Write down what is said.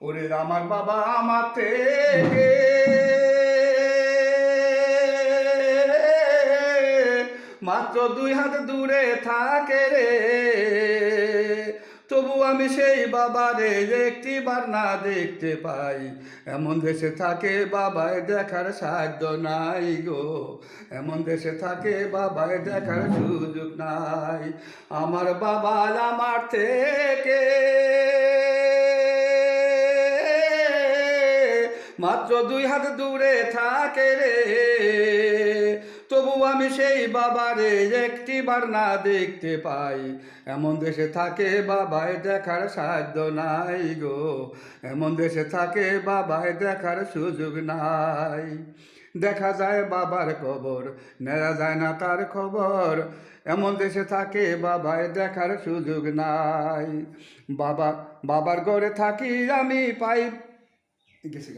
ওরে আমার বাবা আমার থেকে মাত্র 2 হাত দূরে থাকে রে, তবু আমি সেই বাবারে একটিবার না দেখতে পাই। এমন দেশে থাকে বাবায় দেখার সাধ্য নাই গো, এমন দেশে থাকে বাবায় দেখার সুযোগ নাই। আমার বাবা আমার থেকে মাত্র 2 হাত দূরে থাকে রে, তবু আমি সেই বাবারে একটিবার না দেখতে পাই। এমন দেশে থাকে বাবায় দেখার সাধ্য নাই গো, এমন দেশে থাকে বাবায় দেখার সুযোগ নাই। দেখা যায় বাবার কবর, নেওয়া যায় না তার খবর, এমন দেশে থাকে বাবায় দেখার সুযোগ নাই। বাবার ঘরে থাকি আমি পাই গেছি।